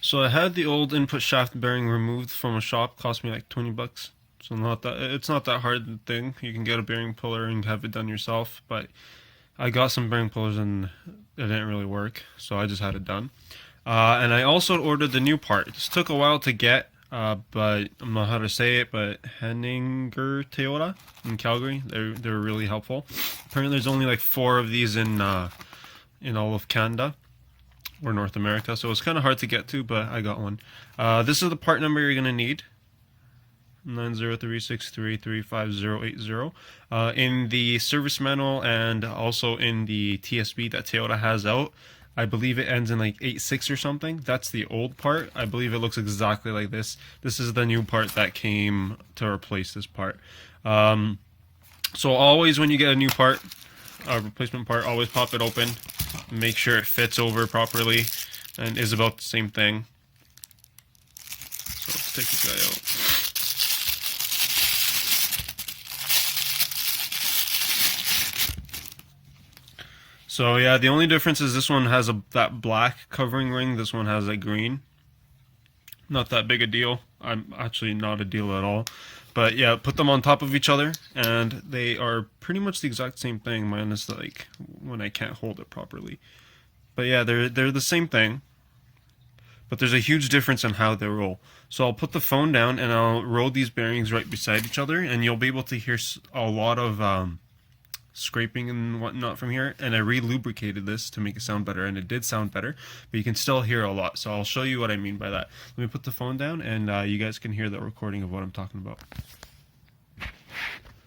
So I had the old input shaft bearing removed from a shop, cost me like 20 bucks. So it's not that hard thing. You can get a bearing puller and have it done yourself, but I got some bearing pullers and it didn't really work, so I just had it done. And I also ordered the new part. This took a while to get, but I don't know how to say it, but Henninger Toyota in Calgary, they're really helpful. Apparently there's only like 4 of these in all of Canada or North America, so it's kind of hard to get to, but I got one. This is the part number you're gonna need: 903633580. In the service manual and also in the TSB that Toyota has out, I believe it ends in like 86 or something. That's the old part. I believe it looks exactly like this. This is the new part that came to replace this part. So always when you get a new part, a replacement part, always pop it open. Make sure it fits over properly and is about the same thing. So let's take this guy out. So yeah, the only difference is this one has that black covering ring, this one has a green. Not that big a deal. I'm actually not a deal at all. But yeah, put them on top of each other and they are pretty much the exact same thing, minus like when I can't hold it properly. But yeah, they're the same thing, but there's a huge difference in how they roll. So I'll put the phone down and I'll roll these bearings right beside each other, and you'll be able to hear a lot of scraping and whatnot from here. And I re-lubricated this to make it sound better, and it did sound better, but you can still hear a lot. So I'll show you what I mean by that. Let me put the phone down and you guys can hear the recording of what I'm talking about.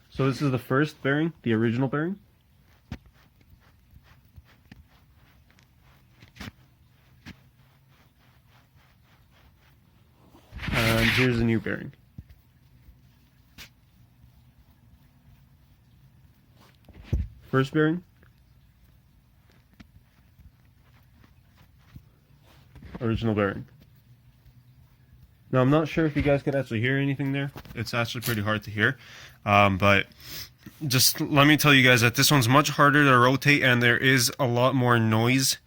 So this is the first bearing, the original bearing. And here's the new bearing. First bearing, original bearing. Now I'm not sure if you guys could actually hear anything there. It's actually pretty hard to hear, but just let me tell you guys that this one's much harder to rotate, and there is a lot more noise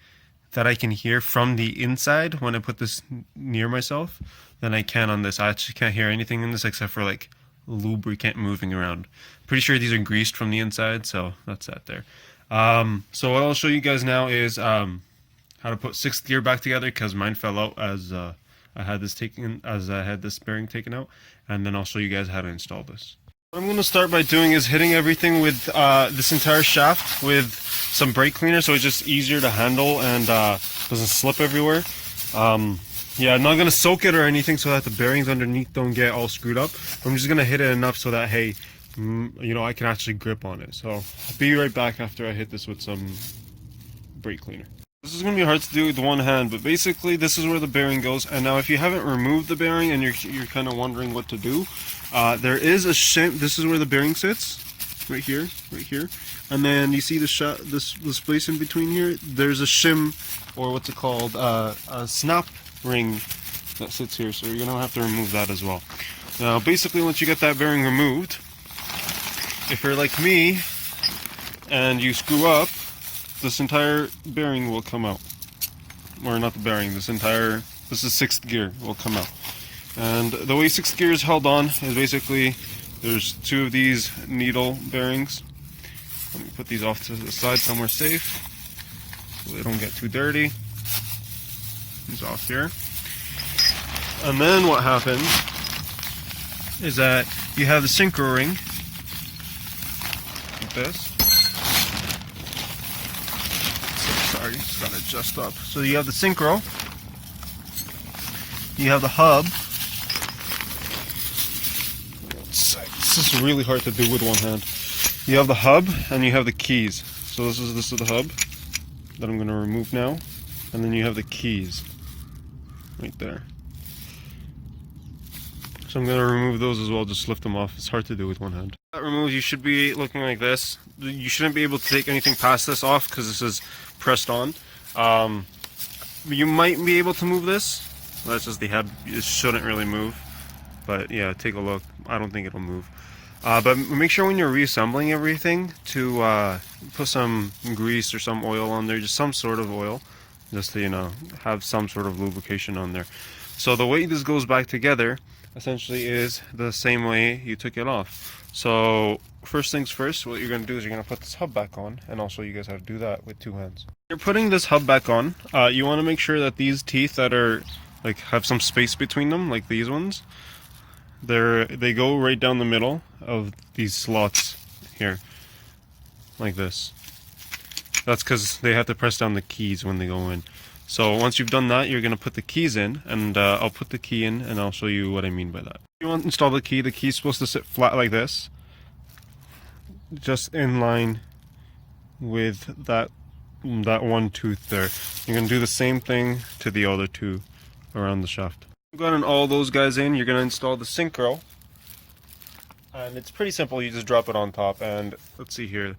that I can hear from the inside when I put this near myself than I can on this. I actually can't hear anything in this except for like lubricant moving around. Pretty sure these are greased from the inside, so that's that there. So what I'll show you guys now is how to put 6th gear back together, because mine fell out as I had this bearing taken out, and then I'll show you guys how to install this. What I'm going to start by doing is hitting everything with this entire shaft with some brake cleaner, so it's just easier to handle and doesn't slip everywhere. Yeah, I'm not going to soak it or anything so that the bearings underneath don't get all screwed up. I'm just going to hit it enough so that, hey, you know, I can actually grip on it. So I'll be right back after I hit this with some brake cleaner. This is going to be hard to do with one hand, but basically this is where the bearing goes. And now if you haven't removed the bearing and you're kind of wondering what to do, there is a shim. This is where the bearing sits, right here. And then you see this place in between here. There's a shim, or what's it called, a snap ring that sits here. So you're going to have to remove that as well. Now basically once you get that bearing removed, if you're like me and you screw up, this entire bearing will come out. Or not the bearing, this is 6th gear will come out. And the way 6th gear is held on is basically there's 2 of these needle bearings. Let me put these off to the side somewhere safe so they don't get too dirty. These off here. And then what happens is that you have the synchro ring like this. Sorry, just gotta adjust up. So you have the synchro, you have the hub. This is really hard to do with one hand. You have the hub and you have the keys. So this is the hub that I'm going to remove now, and then you have the keys right there. So I'm going to remove those as well, just lift them off. It's hard to do with one hand. That removed, you should be looking like this. You shouldn't be able to take anything past this off because this is pressed on. You might be able to move this. That's just the head. It shouldn't really move. But yeah, take a look. I don't think it'll move. But make sure when you're reassembling everything to put some grease or some oil on there, just some sort of oil. just to, you know, have some sort of lubrication on there. So the way this goes back together essentially is the same way you took it off. So first things first, what you're going to do is you're going to put this hub back on, and I'll show you guys how to do that with two hands. You're putting this hub back on. You want to make sure that these teeth that are like have some space between them, like these ones, they go right down the middle of these slots here, like this. That's because they have to press down the keys when they go in. So once you've done that, you're going to put the keys in, and I'll put the key in and I'll show you what I mean by that. If you want to install the key's supposed to sit flat like this, just in line with that one tooth there. You're going to do the same thing to the other two around the shaft. You've gotten all those guys in, you're going to install the synchro. And it's pretty simple, you just drop it on top, and let's see here.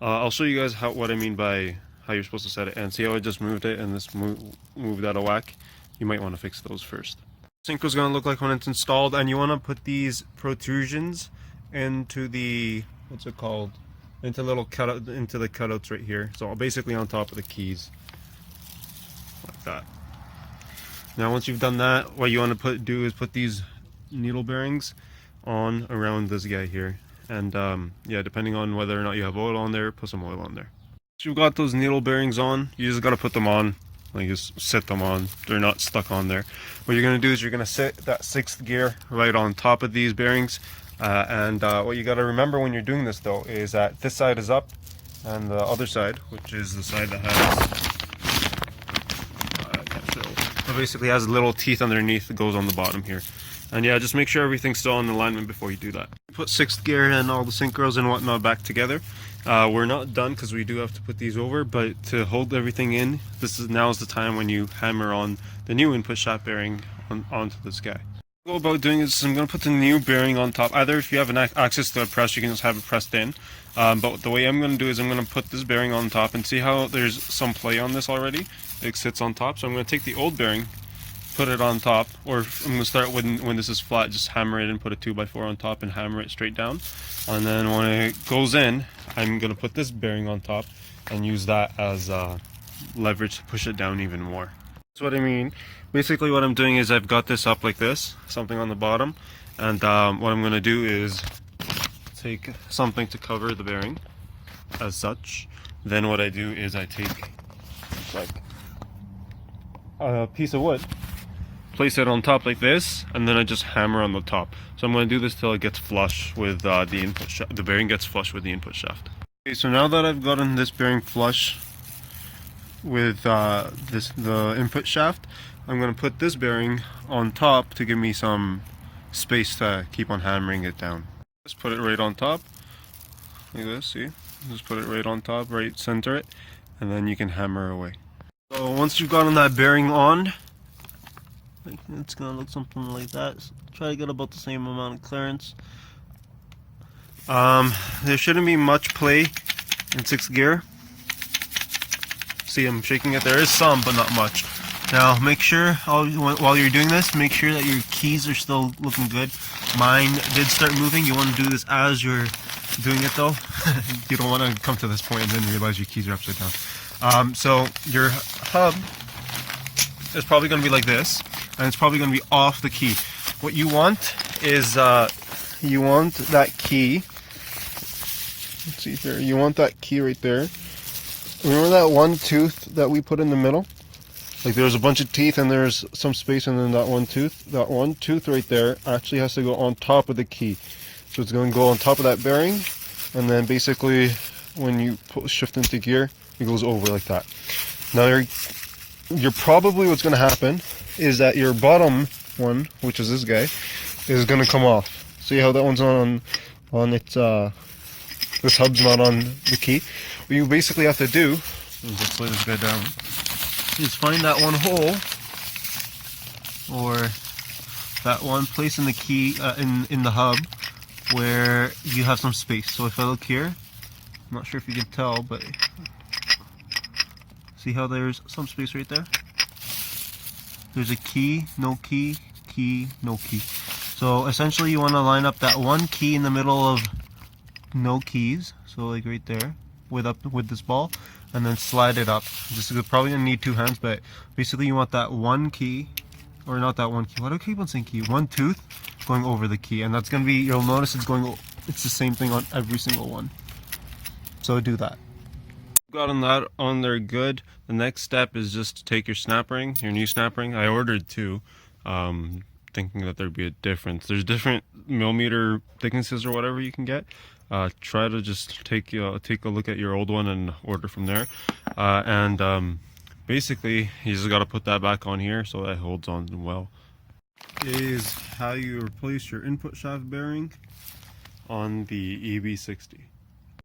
I'll show you guys what I mean by how you're supposed to set it, and see how I just moved it and this moved out of whack. You might want to fix those first. Synchro's going to look like when it's installed, and you want to put these protrusions into the, what's it called, into little cutout, into the cutouts right here. So basically on top of the keys, like that. Now once you've done that, what you want to do is put these needle bearings on around this guy here, and yeah, depending on whether or not you have oil on there, put some oil on there. Once you've got those needle bearings on, you just got to put them on, like just set them on. They're not stuck on there. What you're going to do is you're going to set that 6th gear right on top of these bearings, and what you got to remember when you're doing this though is that this side is up, and the other side, which is the side that has basically has little teeth underneath that goes on the bottom here. And yeah, just make sure everything's still in alignment before you do that. Put 6th gear and all the synchros and whatnot back together. We're not done because we do have to put these over, but to hold everything in, now's the time when you hammer on the new input shaft bearing onto this guy. Go about doing this, I'm going to put the new bearing on top. Either if you have an access to a press, you can just have it pressed in. But the way I'm going to do is I'm going to put this bearing on top, and see how there's some play on this already? It sits on top, so I'm going to take the old bearing, put it on top, or I'm going to start when this is flat, just hammer it and put a 2x4 on top and hammer it straight down. And then when it goes in, I'm going to put this bearing on top and use that as leverage to push it down even more. That's what I mean. Basically what I'm doing is I've got this up like this, something on the bottom, and what I'm going to do is take something to cover the bearing as such. Then what I do is I take like a piece of wood, place it on top like this, and then I just hammer on the top. So I'm going to do this till it gets flush with the input shaft. The bearing gets flush with the input shaft. Okay, so now that I've gotten this bearing flush with the input shaft, I'm going to put this bearing on top to give me some space to keep on hammering it down. Just put it right on top, like this, see? Just put it right on top, right center it, and then you can hammer away. So once you've gotten that bearing on, it's going to look something like that. So try to get about the same amount of clearance. There shouldn't be much play in 6th gear. See, I'm shaking it. There is some, but not much. Now make sure, while you're doing this, make sure that your keys are still looking good. Mine did start moving. You want to do this as you're doing it though. You don't want to come to this point and then realize your keys are upside down. So your hub is probably going to be like this, and it's probably going to be off the key. What you want is you want that key. Let's see here. You want that key right there. Remember that one tooth that we put in the middle? Like there's a bunch of teeth and there's some space, and then that one tooth right there actually has to go on top of the key. So it's going to go on top of that bearing, and then basically when you shift into gear, it goes over like that. Now you're probably, what's going to happen is that your bottom one, which is this guy, is going to come off. See how that one's not on its this hub's not on the key. What you basically have to do is just lay this guy down, is find that one hole or that one place in the key in the hub where you have some space. So if I look here, I'm not sure if you can tell, but see how there's some space right there? There's a key, no key, key, no key. So essentially you want to line up that one key in the middle of no keys, so like right there, with this ball, and then slide it up. This is probably gonna need 2 hands, but basically you want that one key, or not that one key. Why do I keep on saying key? One tooth going over the key, and that's gonna be, you'll notice it's the same thing on every single one. So do that. Gotten that on there good. The next step is just to take your snap ring, your new snap ring. I ordered 2, thinking that there'd be a difference. There's different millimeter thicknesses or whatever you can get. Try to just take a look at your old one and order from there. Basically, you just got to put that back on here so that it holds on well. Is how you replace your input shaft bearing on the EB60.